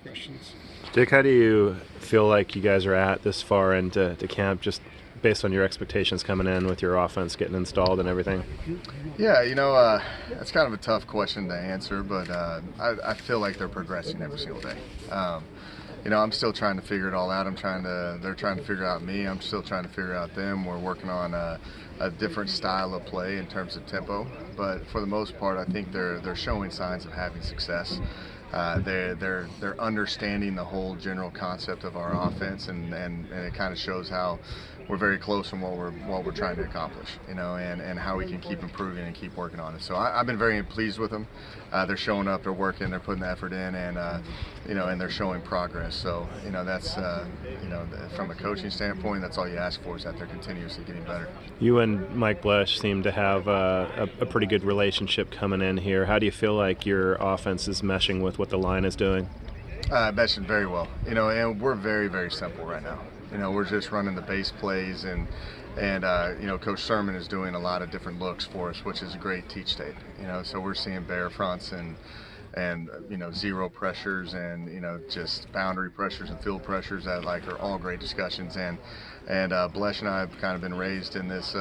questions. Dick, how do you feel like you guys are at this far into camp, just based on your expectations coming in with your offense getting installed and everything? Yeah, that's kind of a tough question to answer, but I feel like they're progressing every single day. I'm still trying to figure it all out. They're trying to figure out me. I'm still trying to figure out them. We're working on a different style of play in terms of tempo, but for the most part, I think they're showing signs of having success. They're understanding the whole general concept of our offense, and it kind of shows how we're very close in what we're trying to accomplish, and how we can keep improving and keep working on it. So I've been very pleased with them. They're showing up, they're working, they're putting the effort in, and they're showing progress. So that's from a coaching standpoint, that's all you ask for, is that they're continuously getting better. You and Mike Blesh seem to have a pretty good relationship coming in here. How do you feel like your offense is meshing with what the line is doing? Meshing very well, and we're very, very simple right now. We're just running the base plays, and Coach Sermon is doing a lot of different looks for us, which is a great teach tape. So we're seeing bear fronts and zero pressures, and just boundary pressures and field pressures that are all great discussions. And Blesh and I have kind of been raised in this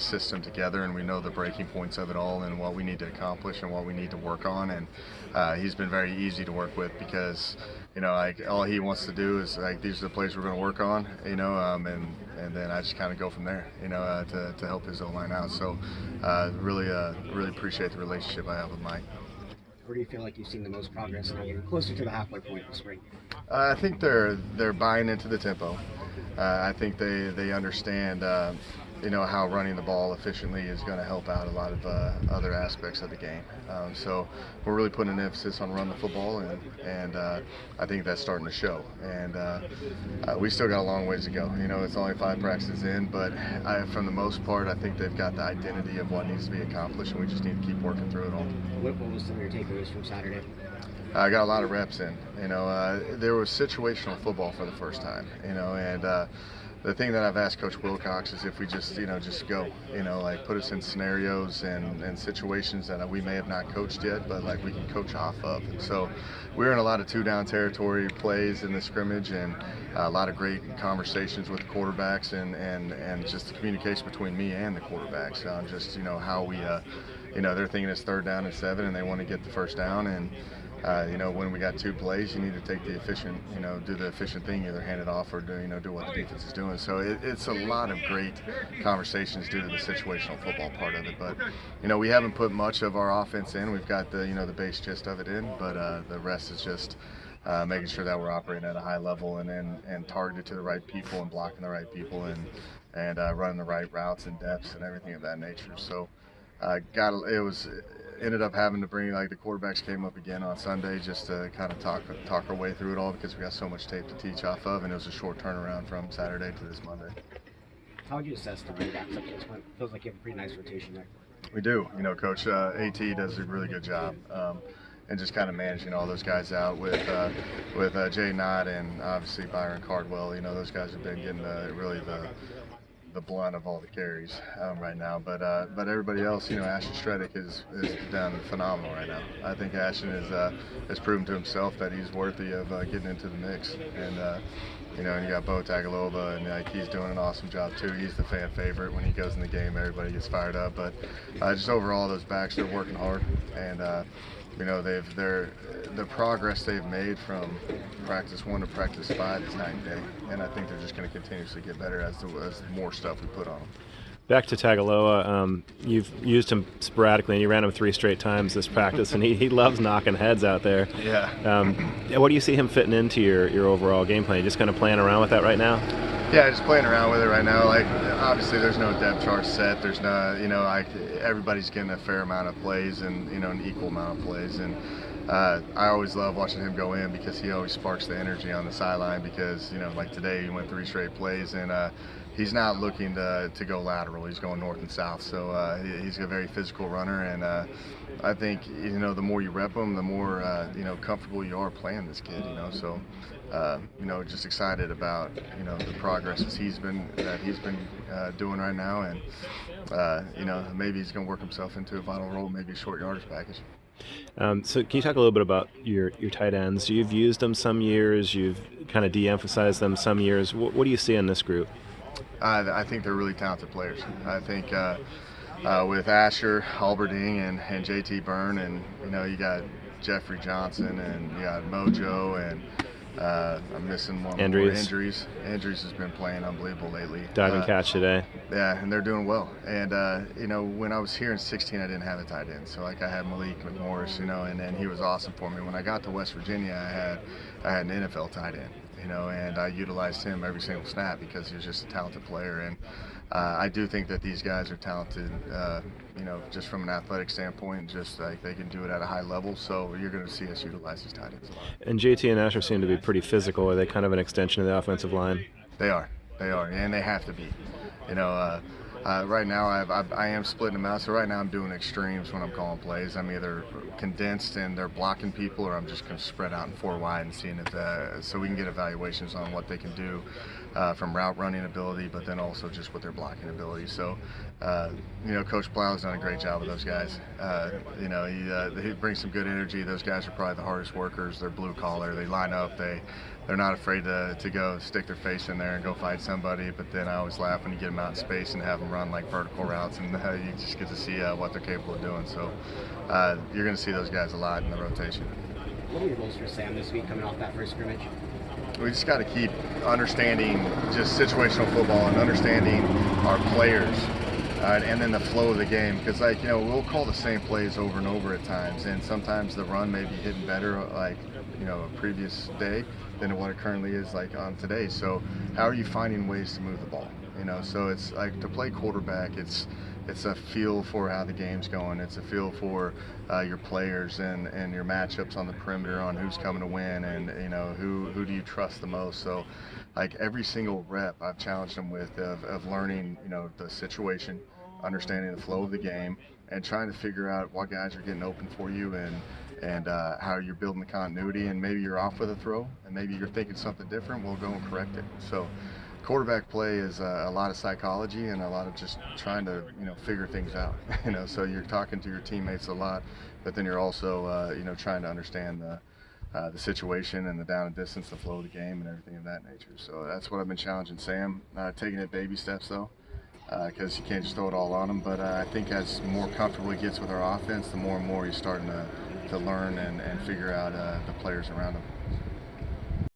system together, and we know the breaking points of it all and what we need to accomplish and what we need to work on. And he's been very easy to work with, because all he wants to do is these are the plays we're going to work on, and then I just kind of go from there, to help his O-line out. So really appreciate the relationship I have with Mike. Where do you feel like you've seen the most progress now, getting closer to the halfway point in spring? I think they're buying into the tempo. I think they understand how running the ball efficiently is going to help out a lot of other aspects of the game. So we're really putting an emphasis on run the football, and I think that's starting to show. And we still got a long ways to go. It's only 5 practices in, but from the most part, I think they've got the identity of what needs to be accomplished, and we just need to keep working through it all. What was some of your takeaways from Saturday? I got a lot of reps in. There was situational football for the first time. And the thing that I've asked Coach Wilcox is if we just go, put us in scenarios and situations that we may have not coached yet, but we can coach off of. And so we're in a lot of 2-down territory plays in the scrimmage, and a lot of great conversations with the quarterbacks, and just the communication between me and the quarterbacks on just how we they're thinking it's 3rd down and 7, and they want to get the 1st down. And when we got 2 plays, you need to take the efficient, do the efficient thing, either hand it off or do what the defense is doing. So it's a lot of great conversations due to the situational football part of it. But we haven't put much of our offense in. We've got the base gist of it in, but the rest is just making sure that we're operating at a high level, and targeted to the right people, and blocking the right people, and running the right routes and depths and everything of that nature. So ended up having to bring, the quarterbacks came up again on Sunday just to kind of talk our way through it all, because we got so much tape to teach off of, and it was a short turnaround from Saturday to this Monday. How would you assess the running backs up to this point? Feels like you have a pretty nice rotation there. We do. Coach AT does a really good job. And just kind of managing all those guys out with Jay Knott and obviously Byron Cardwell. Those guys have been getting really the blunt of all the carries right now, but everybody else, Ashton Stredick is done phenomenal right now. I think Ashton has proven to himself that he's worthy of getting into the mix, and and you got Bo Tagalova, and he's doing an awesome job too. He's the fan favorite. When he goes in the game, everybody gets fired up. But just overall, those backs, they're working hard, and the progress they've made from practice 1 to practice 5 is night and day, and I think they're just going to continuously get better as more stuff we put on them. Back to Tagaloa, you've used him sporadically, and you ran him 3 straight times this practice, and he loves knocking heads out there. Yeah. What do you see him fitting into your overall game plan? You just kind of playing around with that right now? Yeah, just playing around with it right now. Obviously, there's no depth chart set. There's no, everybody's getting a fair amount of plays, and an equal amount of plays. And I always love watching him go in, because he always sparks the energy on the sideline. Because today he went 3 straight plays, and he's not looking to go lateral. He's going north and south. So he's a very physical runner, and I think the more you rep him, the more comfortable you are playing this kid. So just excited about the progress he's been doing right now, and maybe he's going to work himself into a vital role, maybe a short yardage package. So can you talk a little bit about your tight ends? You've used them some years. You've kind of de-emphasized them some years. What do you see in this group? I think they're really talented players. I think with Asher, Alberding, and JT Byrne, and you got Jeffrey Johnson, and you got Mojo, and I'm missing one more. Andrews has been playing unbelievable lately. Diving catch today. Yeah, and they're doing well. And when I was here in 16, I didn't have a tight end, so like I had Malik McMorris, and he was awesome for me. When I got to West Virginia, I had an NFL tight end, and I utilized him every single snap because he was just a talented player. And I do think that these guys are talented, just from an athletic standpoint, just like they can do it at a high level. So you're going to see us utilize these tight ends a lot. And JT and Asher seem to be pretty physical. Are they kind of an extension of the offensive line? They are, and they have to be. Right now I am splitting them out. So right now I'm doing extremes when I'm calling plays. I'm either condensed and they're blocking people, or I'm just going to spread out in 4 wide and seeing if so we can get evaluations on what they can do from route running ability, but then also just with their blocking ability. So Coach Blau's done a great job with those guys. He brings some good energy. Those guys are probably the hardest workers. They're blue collar. They line up. They're not afraid to go stick their face in there and go fight somebody. But then I always laugh when you get them out in space and have them run like vertical routes, and you just get to see what they're capable of doing. So you're going to see those guys a lot in the rotation. What are your goals for Sam this week coming off that first scrimmage? We just got to keep understanding just situational football and understanding our players. And then the flow of the game, because we'll call the same plays over and over at times, and sometimes the run may be hitting better a previous day than what it currently is like on today. So how are you finding ways to move the ball? So it's like to play quarterback, it's a feel for how the game's going. It's a feel for your players and your matchups on the perimeter on who's coming to win, and who do you trust the most. So like every single rep I've challenged them with of learning the situation, understanding the flow of the game, and trying to figure out what guys are getting open for you and how you're building the continuity. And maybe you're off with a throw and maybe you're thinking something different, we'll go and correct it. So quarterback play is a lot of psychology and a lot of just trying to figure things out. So you're talking to your teammates a lot, but then you're also trying to understand the situation and the down and distance, the flow of the game, and everything of that nature. So that's what I've been challenging Sam, taking it baby steps though, because you can't just throw it all on him. But I think as more comfortable he gets with our offense, the more and more he's starting to learn and figure out the players around him.